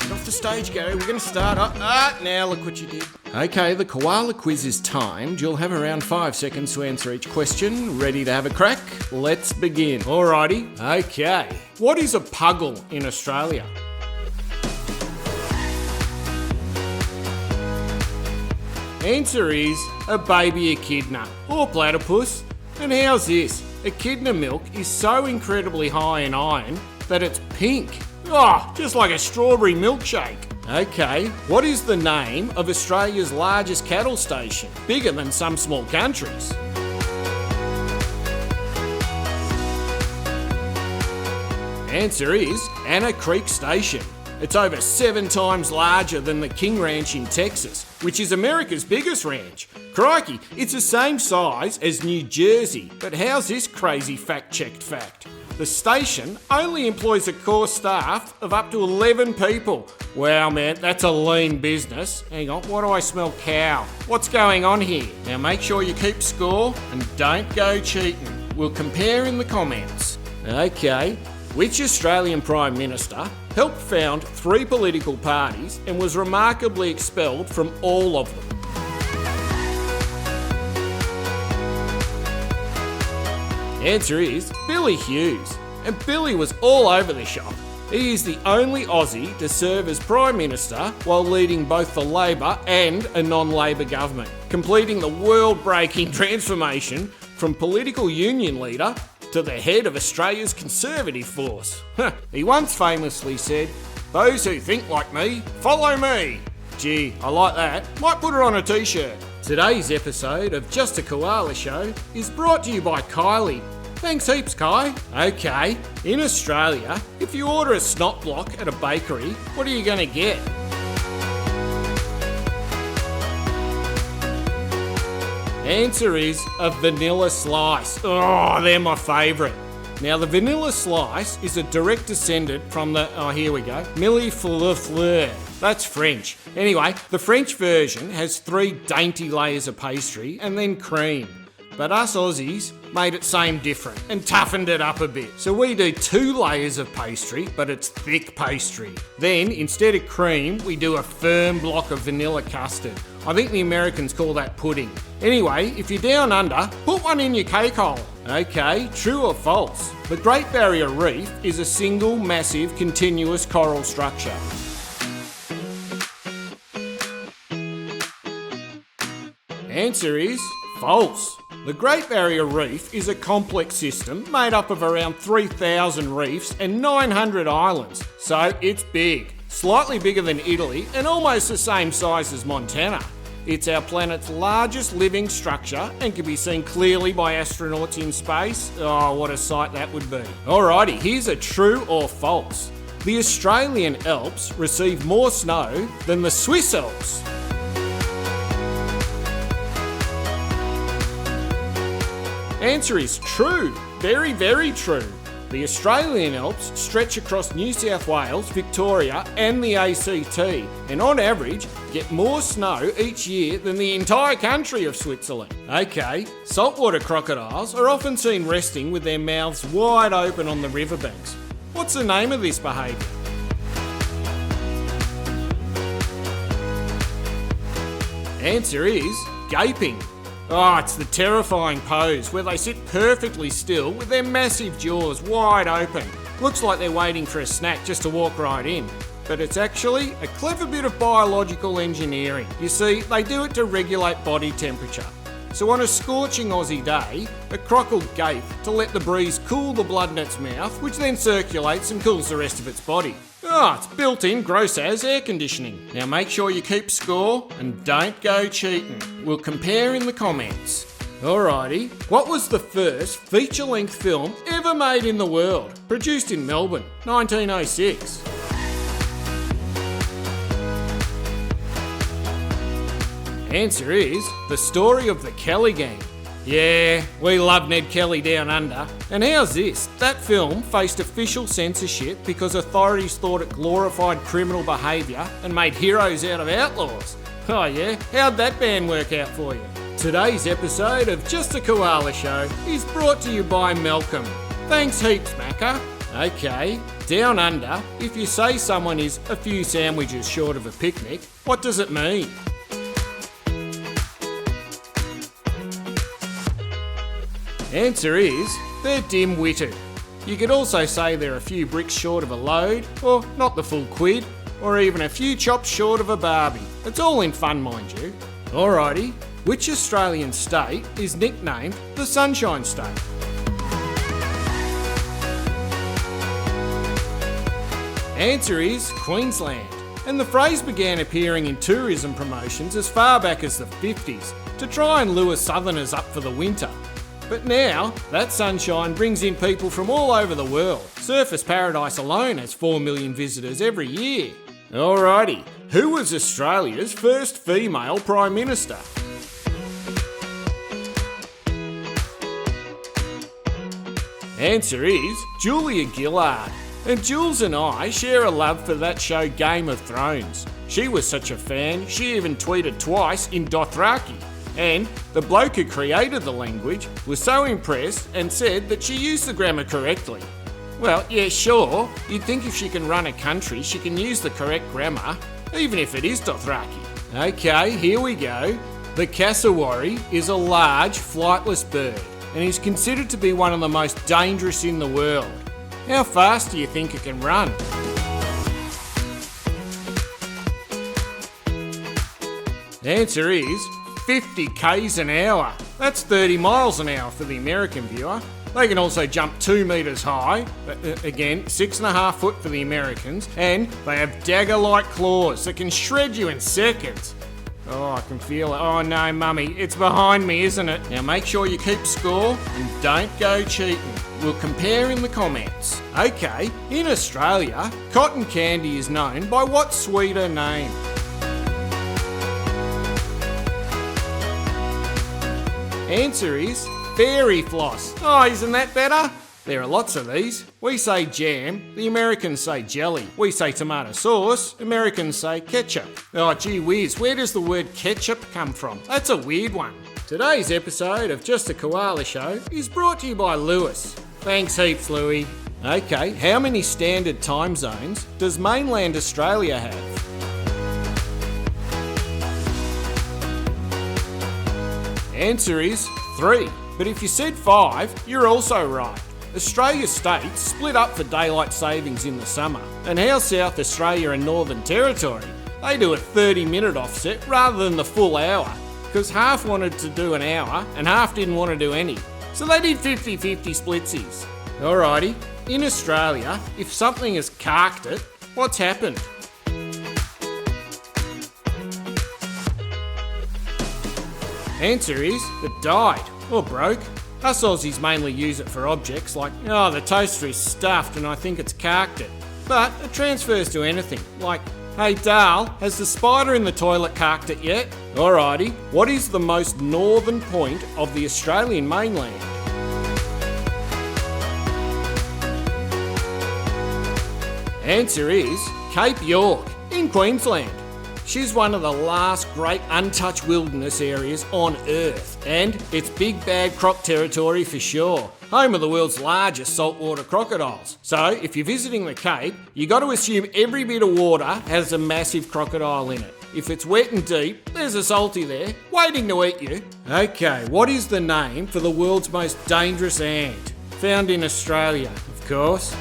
Get off the stage, Gary. We're going to start. Now look what you did. Okay, the koala quiz is timed. You'll have around 5 seconds to answer each question. Ready to have a crack? Let's begin. Alrighty. Okay. What is a puggle in Australia? Answer is a baby echidna or platypus. And how's this? Echidna milk is so incredibly high in iron that it's pink. Just like a strawberry milkshake. Okay, what is the name of Australia's largest cattle station? Bigger than some small countries. Answer is Anna Creek Station. It's over 7 times larger than the King Ranch in Texas, which is America's biggest ranch. Crikey, it's the same size as New Jersey. But how's this crazy fact-checked fact? The station only employs a core staff of up to 11 people. Wow, man, that's a lean business. Hang on, what do I smell? Cow. What's going on here? Now make sure you keep score and don't go cheating. We'll compare in the comments. Okay, which Australian Prime Minister helped found 3 political parties and was remarkably expelled from all of them? Answer is Billy Hughes, and Billy was all over the shop. He is the only Aussie to serve as Prime Minister while leading both the Labor and a non-Labor government, completing the world-breaking transformation from political union leader to the head of Australia's Conservative force. He once famously said, "Those who think like me, follow me." Gee, I like that. Might put her on a t-shirt. Today's episode of Just A Koala Show is brought to you by Kylie. Thanks heaps, Kai. Okay, in Australia, if you order a Snot block at a bakery, what are you going to get? Answer is a vanilla slice. Oh, they're my favourite. Now, the vanilla slice is a direct descendant from the, millefleur. That's French. Anyway, the French version has 3 dainty layers of pastry and then cream. But us Aussies made it same different and toughened it up a bit. So we do 2 layers of pastry, but it's thick pastry. Then, instead of cream, we do a firm block of vanilla custard. I think the Americans call that pudding. Anyway, if you're down under, put one in your cake hole. Okay, true or false? The Great Barrier Reef is a single, massive, continuous coral structure. Answer is false. The Great Barrier Reef is a complex system made up of around 3,000 reefs and 900 islands, so it's big. Slightly bigger than Italy and almost the same size as Montana. It's our planet's largest living structure and can be seen clearly by astronauts in space. Oh, what a sight that would be. Alrighty, here's a true or false. The Australian Alps receive more snow than the Swiss Alps. Answer is true. Very, very true. The Australian Alps stretch across New South Wales, Victoria and the ACT, and on average get more snow each year than the entire country of Switzerland. Okay, saltwater crocodiles are often seen resting with their mouths wide open on the riverbanks. What's the name of this behaviour? Answer is gaping. Oh, it's the terrifying pose where they sit perfectly still with their massive jaws wide open. Looks like they're waiting for a snack just to walk right in. But it's actually a clever bit of biological engineering. You see, they do it to regulate body temperature. So on a scorching Aussie day, a croc will gape to let the breeze cool the blood in its mouth, which then circulates and cools the rest of its body. It's built-in gross-as air conditioning. Now make sure you keep score and don't go cheating. We'll compare in the comments. Alrighty, what was the first feature-length film ever made in the world? Produced in Melbourne, 1906. Answer is The Story of the Kelly Gang. Yeah, we love Ned Kelly down under. And how's this? That film faced official censorship because authorities thought it glorified criminal behaviour and made heroes out of outlaws. Oh yeah? How'd that band work out for you? Today's episode of Just A Koala Show is brought to you by Malcolm. Thanks heaps, Macca. Okay, down under, if you say someone is a few sandwiches short of a picnic, what does it mean? Answer is, they're dim-witted. You could also say they're a few bricks short of a load, or not the full quid, or even a few chops short of a barbie. It's all in fun, mind you. Alrighty, which Australian state is nicknamed the Sunshine State? Answer is Queensland. And the phrase began appearing in tourism promotions as far back as the 50s to try and lure southerners up for the winter. But now, that sunshine brings in people from all over the world. Surfers Paradise alone has 4 million visitors every year. Alrighty, who was Australia's first female Prime Minister? Answer is Julia Gillard. And Jules and I share a love for that show Game of Thrones. She was such a fan, she even tweeted twice in Dothraki. And the bloke who created the language was so impressed and said that she used the grammar correctly. Well, yeah, sure, you'd think if she can run a country, she can use the correct grammar, even if it is Dothraki. Okay, here we go. The cassowary is a large, flightless bird and is considered to be one of the most dangerous in the world. How fast do you think it can run? Answer is 50 k's an hour. That's 30 miles an hour for the American viewer. They can also jump 2 metres high, again 6.5 foot for the Americans, and they have dagger-like claws that can shred you in seconds. Oh, I can feel it. Oh no, mummy, it's behind me, isn't it? Now make sure you keep score and don't go cheating. We'll compare in the comments. Okay, in Australia, cotton candy is known by what sweeter name? Answer is fairy floss. Oh, isn't that better? There are lots of these. We say jam, the Americans say jelly. We say tomato sauce, Americans say ketchup. Oh, gee whiz, where does the word ketchup come from? That's a weird one. Today's episode of Just A Koala Show is brought to you by Lewis. Thanks heaps, Louie. Okay, how many standard time zones does mainland Australia have? Answer is 3. But if you said 5, you're also right. Australia's states split up for daylight savings in the summer. And how South Australia and Northern Territory? They do a 30-minute offset rather than the full hour, because half wanted to do an hour and half didn't want to do any. So they did 50-50 splitsies. Alrighty, in Australia, if something has carked it, what's happened? Answer is, it died, or broke. Us Aussies mainly use it for objects like, oh, the toaster is stuffed and I think it's carked it. But it transfers to anything, like, hey Dal, has the spider in the toilet carked it yet? Alrighty, what is the most northern point of the Australian mainland? Answer is Cape York, in Queensland. She's one of the last great untouched wilderness areas on Earth, and it's big bad croc territory for sure. Home of the world's largest saltwater crocodiles. So, if you're visiting the Cape, you got to assume every bit of water has a massive crocodile in it. If it's wet and deep, there's a salty there, waiting to eat you. Okay, what is the name for the world's most dangerous ant? Found in Australia, of course.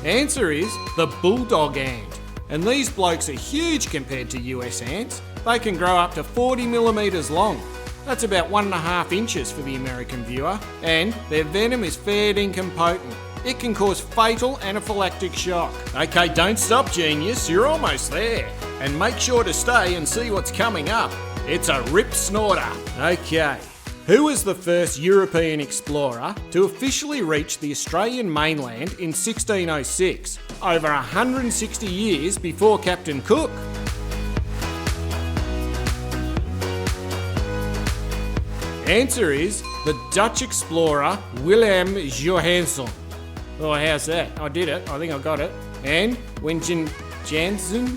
Answer is the bulldog ant. And these blokes are huge compared to US ants. They can grow up to 40 millimetres long. That's about 1.5 inches for the American viewer. And their venom is fair dinkum potent. It can cause fatal anaphylactic shock. Okay, don't stop, genius. You're almost there. And make sure to stay and see what's coming up. It's a rip snorter. Okay. Who was the first European explorer to officially reach the Australian mainland in 1606, over 160 years before Captain Cook? Answer is the Dutch explorer Willem Johansen. Oh, how's that? I did it. I think I got it. And when Jansen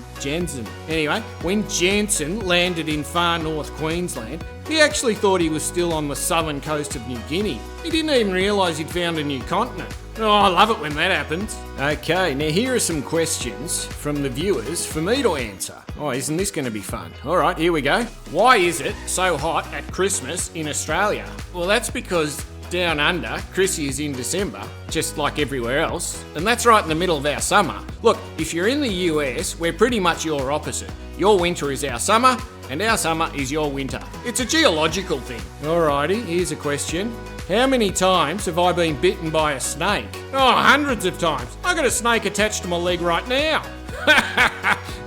landed in far north Queensland, He actually thought he was still on the southern coast of New Guinea. He didn't even realise he'd found a new continent. Oh, I love it when that happens. Okay, now here are some questions from the viewers for me to answer. Oh, isn't this going to be fun? All right, here we go. Why is it so hot at Christmas in Australia? Well, that's because down under, Chrissy is in December, just like everywhere else, and that's right in the middle of our summer. Look, if you're in the US, we're pretty much your opposite. Your winter is our summer, and our summer is your winter. It's a geological thing. Alrighty, here's a question. How many times have I been bitten by a snake? Oh, hundreds of times. I got a snake attached to my leg right now.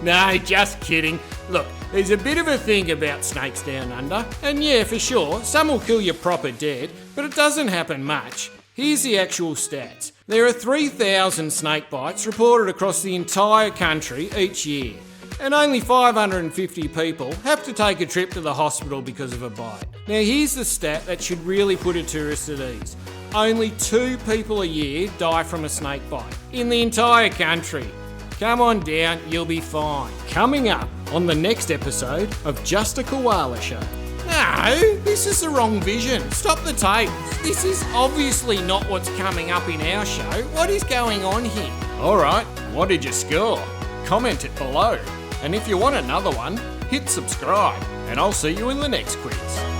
No, just kidding. Look, there's a bit of a thing about snakes down under, and yeah, for sure, some will kill you proper dead, but it doesn't happen much. Here's the actual stats. There are 3,000 snake bites reported across the entire country each year, and only 550 people have to take a trip to the hospital because of a bite. Now here's the stat that should really put a tourist at ease. Only 2 people a year die from a snake bite in the entire country. Come on down, you'll be fine. Coming up on the next episode of Just A Koala Show. No, this is the wrong vision. Stop the tape. This is obviously not what's coming up in our show. What is going on here? Alright, what did you score? Comment it below. And if you want another one, hit subscribe. And I'll see you in the next quiz.